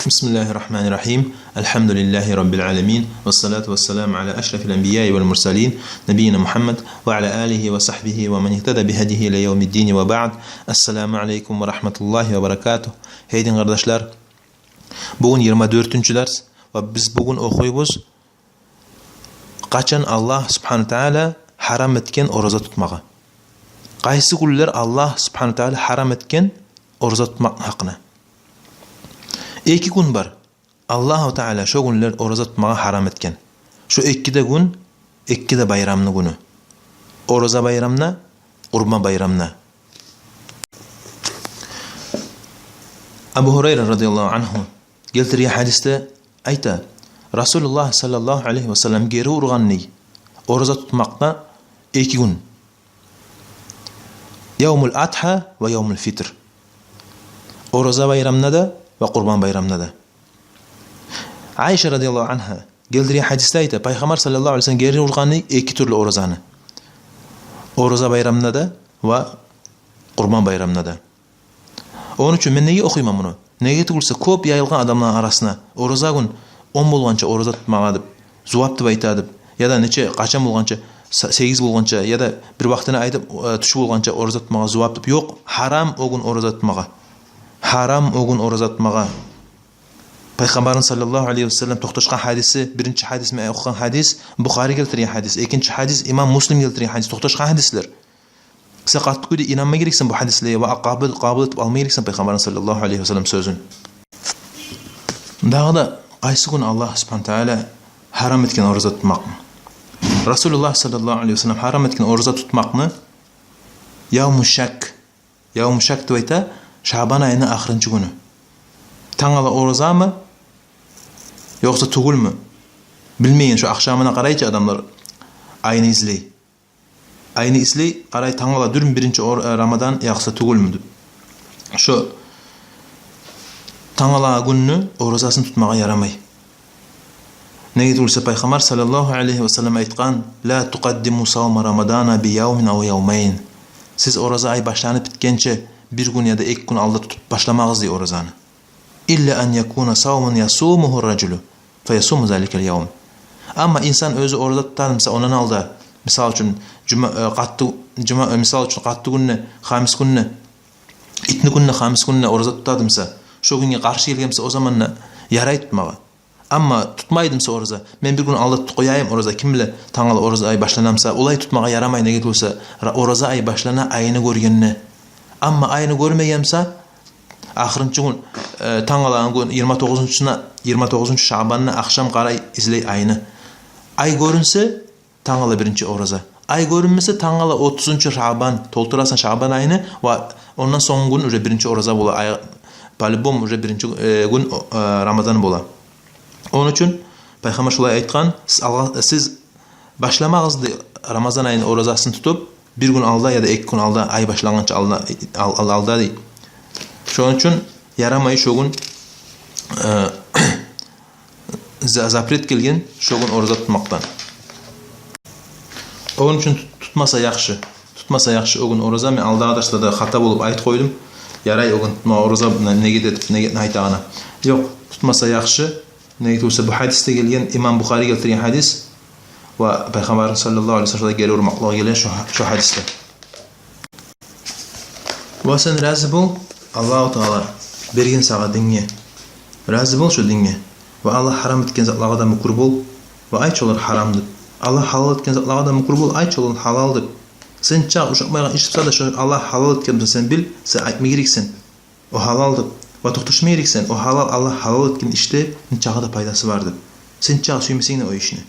Bismillahirrahmanirrahim. Elhamdülillahi Rabbil alemin. Vessalatu vesselamu ala eşrefil enbiyai vel mursalin. Nebiyyina Muhammed ve ala alihi ve sahbihi ve men ihteda bihedihi ile yevmiddini ve ba'd. Esselamu aleyküm ve rahmetullahi ve berekatuh. Heydin kardeşler, bugün 24. ders ve biz bugün okuyubuz kaçan Allah subhanahu teala haram etken oruza tutmağı. Qaysı günler Allah subhanahu teala haram etken oruza tutmak hakkına. İki gün var. Allah-u Teala şu günler oruza tutmağı haram etken. Şu ikkide gün, ikkide bayramlı günü. Oruza bayramına, Kurban bayramına. Abu Hureyre radıyallahu anhu geltiriyor hadiste ayta Resulullah sallallahu aleyhi ve sellem geri urganni oruza tutmakta iki gün. Yevmul Adha ve Yevmul Fitr. Oruza bayramına da ve Kurban bayramına da. Ayşe radıyallahu anha geldiği hadiste ayta Peygamber sallallahu aleyhi ve sellem geri urganni iki türlü oruzanı. Oruza bayramına da ve Kurban bayramına da. Onun için ben neyi okuyayım bunu? Neye tutulsa köp yayılgan adamların arasına oruza gün 10 bolgança oruza tutmağa dip, zuwap dip aytadıp ya da neçe qaçan bolgança 8 bolgança ya da bir vaqtına aytıp tuş bolgança oruza tutmağa zuwap dip yok, haram o gün oruza tutmağa. Haram o gün oruza tutmağa. Peygamberin sallallahu aleyhi ve sellem toxtaşkan hadisi, birinci hadis mi okuyan hadis Bukhari keltiriyor hadis, ikinci hadis İmam Muslim keltiriyor hadis, toxtaşkan hadisler. Sen qatlı kuyda inanma gereksin bu hadisliğe ve qabıl etip alma gereksin Peygamberin sallallahu aleyhi ve sellem sözün. Dağda qaysı gün Allah subhanahu teala haram etken oruza tutmak mı? Resulullah sallallahu aleyhi ve sellem haram etken oruza tutmak mı? Yevmu şak. Yevmu şak deyta Şaban ayının ahırıncı günü. Tangala oruza mı? Yoksa tugul mu? Bilmeyin şu akşamına qarayıcı adamlar ayını izley. Ayını izley, qaray tangala dürüm birinci Ramadan yoksa tugul mu? Şu tangala gününü oruzasını tutmağa yaramay. Ne gidilse Peygamber sallallahu aleyhi ve sellem aytqan la tuqaddimu savma Ramadana bi yawmin aw yawmayn. Siz oruza ay başlanıp bitkençe bir gün ya da iki gün alda tutup başlamağız diye oruzanı. İlla en yakuna savmun yasumuhu raculu feyasumu zalikel yawm. Ama insan özü oruza tutarmasa onun alda misal için misal için qatlı günne, xamis günne, itni günne, xamis günne oruza tutadımsa, şu günge qarşı gelgemse o zamanla yaray tutmağa. Ama tutmaydımsa oruza, men bir gün alda tut koyayım oruza, kim bile tangala oruza ay başlanamsa, olay tutmağa yaramay ne getulsa, oruza ay başlana ayını görgenne. Ama ayını görmegemse, ahırıncı gün tangala gün 29. Şaban'na akşam qaray izley ayını. Ay görünse tangala birinci oruza. Ay görünmese tangala 30. Şaban, tolturasan Şaban ayını ve ondan son gün üre birinci oruza bola. Ay palibom üre birinci gün Ramazan bola. Onun için Peygamber şulay aytqan, siz başlamağızdı Ramazan ayının oruzasını tutup bir gün alda ya da iki gün alda ay başlanğança alda değil. Şunun için yaramayı şu gün zapret gelgen şu gün oruza tutmaktan. Onun için tutmasa yaxşı. Tutmasa yaxşı o gün oruza men alda adaşda da hata bolup ayt koydum. Yaray o gün tutma oruza ne gidip ne aytağına. Yok, tutmasa yaxşı. Ne gitse bu hadiste gelgen İmam Bukhari keltirgen hadis ve Peygamber sallallahu aleyhi ve sellem gelir makla gelen şu hadiste. Ve sen razı bol Allah-u Teala bergen sağa dinge. Razı bol şu dinge. Ve Allah haram etken zatlarga da mukruh bol ve ayçolar haramdır. Allah halal etken zatlarga da mukruh bol, ayçolar halaldır. Sen çağ uşakmaygan iş tutsa da şu Allah halal etken sen bil, sen aytma gereksin. O halaldır. Ve toxtuşma gereksin. O halal Allah halal etken işte çağa da paydası vardır. Sen çağ suymesin o işini.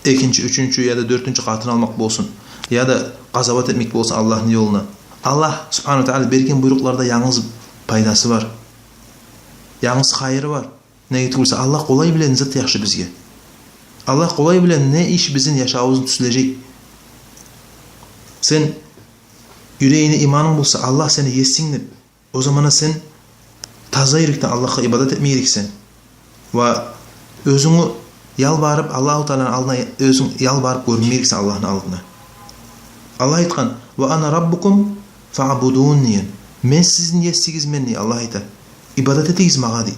İkinci, üçüncü ya da dördüncü katını almak bolsun. Ya da qazavat etmek bolsun Allah'ın yoluna. Allah subhanahu teala bergen buyruklarda yalnız paydası var. Yalnız hayırı var. Ne gitulsa Allah kolay bilen zat yaxşı bizge. Allah kolay bilen ne iş bizim yaşağımızın tüsülecek. Sen yüreğine imanın bulsa Allah seni yesin de o zamana sen taza yürekten Allah'a ibadet etmeye gereksin. Ve özünü yalvarıp Allah-u Teala'nın aldına özün yalvarıp görmeye gereksin Allah'ın aldına. Allah aytqan ve ana rabbukum fa'budun. Men sizin yesigiz menni Allah aytar. ibadat etigiz maga deydi.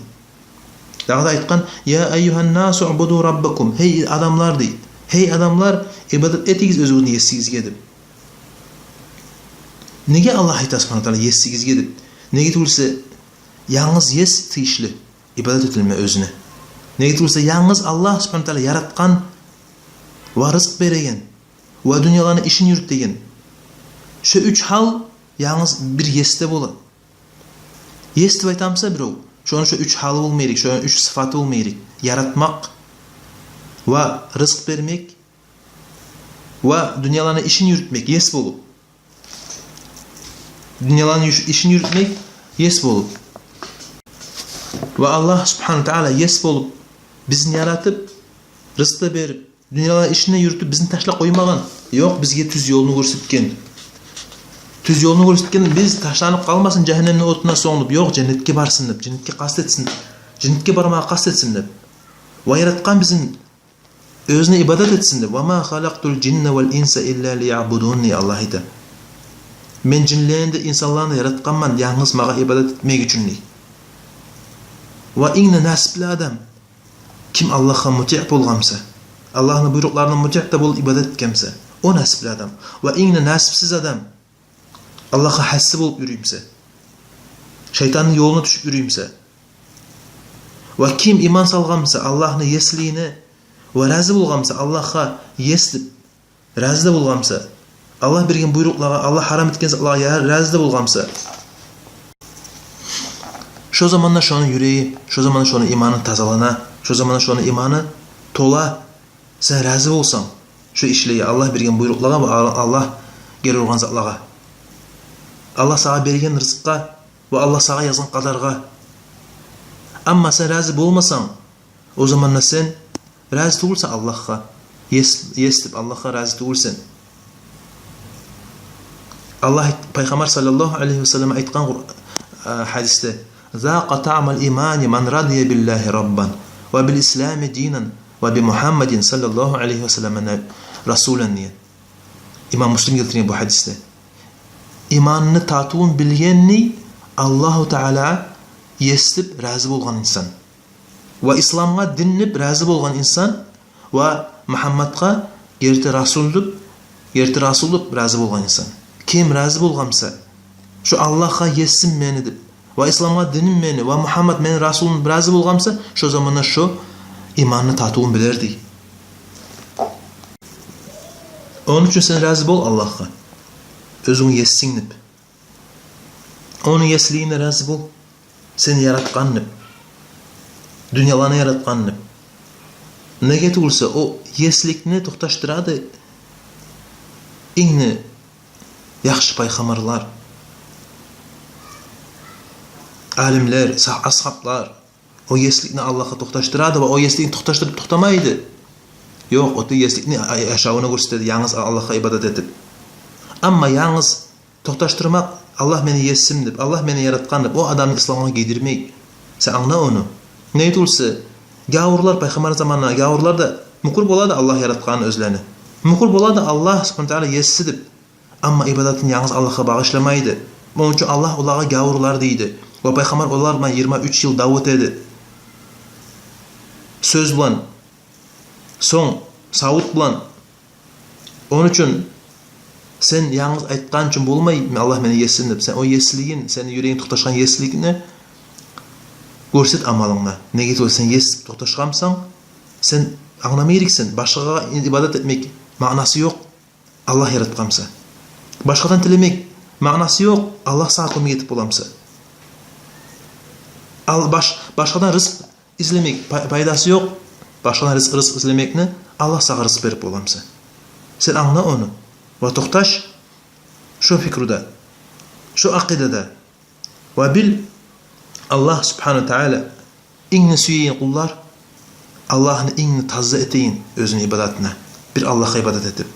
Dağda aytkan ya eyyuhan nasu ubudu rabbakum, hey adamlar deydi. Hey adamlar, ibadat etigiz özünüzü yessigizge dep. Nege Allah ayta subhanahu taala yessigizge dep? Nege tulsa yalnız yes tiyişli ibadat etilme özüne. Nege tulsa yalnız Allah subhanahu taala yaratkan va rızık beregen va dünyalarni işin yürütegen. Şu üç hal yalnız bir yeste bola. Yes dep aytamsa birov, şonun şu üç halı bolmayrik, şonun üç sıfatı bolmayrik. Yaratmak va rızık bermek va dünyalarni işin yürütmek yes bolup. Dünyalarni işin yürütmek yes bolup. Ve Allah subhanahu taala yes bolup bizni yaratıp rızık da berip dünyalar işine yürütüp bizni taşla koymagan. Yok, bizge tüz yolunu görsetken. Tüz yolunu görsetken biz taşlanıp kalmasın cehennemin otuna soğunup, yok cennetke barsın dep, cennetke kastetsin. Cennetke barmağa kastetsin dep. Ve yaratkan bizim özüne ibadet etsin dep. Ve ma halaktul cinne vel insa illa liya'budunni Allah ite. Men cinlerini de insanlarını da yaratkanman yalnız mağa ibadet etmek için. Ve inne nasipli adam kim Allah'a muti' bolgamsa, Allah'ın buyruklarına muti' da bol ibadet etkemse, o nasipli adam. Ve inne nasipsiz adam Allah'a hassi bolup yürüyümse, şeytanın yoluna düşüp yürüyümse, ve kim iman salgamsa, Allah'ın yesliğine ve razı bulgamsa, Allah'a yeslip razı da bulgamsa, Allah bergen buyruklara, Allah haram etkense Allah'a razı da bulgamsa, şu zamanla şonun yüreği, şu zamanla şonun imanı tazalana, şu zamanla şonun imanı tola, sen razı bolsan, şu işleyi Allah bergen buyruklara ve Allah geri urgan zatlara, Allah sağa bergen rızıkka ve Allah sağa yazgan kadarga. Ama sen razı bolmasan, o zamanla sen razı tuğulsan Allah'a, yes dep Allah'a razı tuğulsan. Allah Peygamber sallallahu aleyhi ve sellem aytkan hadiste Zâqa ta'mal imani man radiye billahi rabban ve bil islami dinen ve bi Muhammedin sallallahu aleyhi ve sellem rasulen diye. İmam Müslim getiriyor bu hadiste. İmanını tatuun bilgenni Allahu Teala yeslip razı bolgan insan. Ve İslam'a dinlip razı bolgan insan ve Muhammed'a gerti rasulluk razı bolgan insan. Kim razı bolgamsa, şu Allah'a yessin meni dip, ve İslam'a dinim meni, ve Muhammed meni Rasulun razı bolgamsa, şu zamanda şu imanını tatuğun bilerdi. Onun için sen razı bol Allah'a. Özün yessin dip. Onun yesliğine razı bol. Seni yaratkan dip. Dünyalarını yaratkan dip. Ne getirse o yeslikini toxtaştıradı. İğni yaxşı paygamarlar, alimler, ashablar o yeslikni Allah'a toxtaştıradı ve o yeslikni toxtaştırıp toxtamaydı. Yok, o yeslikni yaşavına gösterdi, yalnız Allah'a ibadet edip. Ama yalnız toxtaştırmak, Allah beni yessim dip, Allah beni yaratkan dip, o adamı İslam'a giydirmek. Sen anla onu. Ne olsa, gavurlar, paygamar zamanına gavurlar da mukur boladı Allah yaratkan özlerini. Mukur boladı Allah subhanahu teala yessi dip. Ama ibadetin yalnız Allah'a bağışlamaydı. Onun için Allah onlara gavurlar deydi. Ve Peygamber onlarla 23 yıl davet edi. Söz bilen, son, savut bilen. Onun için sen yalnız aytkan için bolmay, Allah beni yesin dep. Sen o yesliğin, senin yüreğin toxtaşkan yesliğini görset amalınla. Ne git sen yes toxtaşkamsan, sen anlamayırıksın. Başkaga ibadet etmek manası yok. Allah yaratkamsa. Başkadan tilemek manası yok. Allah sağa kömek etip bolamsa. Başkadan rızık izlemek paydası yok. Başkadan rızık izlemekni Allah sağa rızık berip bolamsa. Sen anla onu. Ve toxtaş şu fikrda, şu akidede. Ve bil Allah subhanahu teala inni süyeyin kullar Allah'ın inni tazza eteyin özün ibadetine. Bir Allah'a ibadet edip.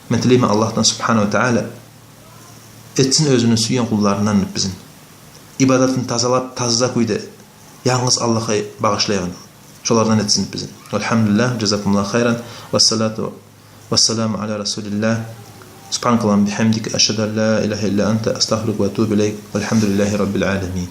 Men tileyim Allah'tan subhanahu teala etsin özünü süyen kullarından bizim. İbadetini tazalap tazza koydu. Yalnız Allah'a bağışlayan. Şolardan etsin bizim. Elhamdülillah, cezakumullah hayran. Vessalatu vesselamu ala Resulillah. Subhanakallahumma bihamdika eşhedü en la ilahe illa ente estağfiruke ve etûbü ileyk. Velhamdülillahi rabbil âlemin.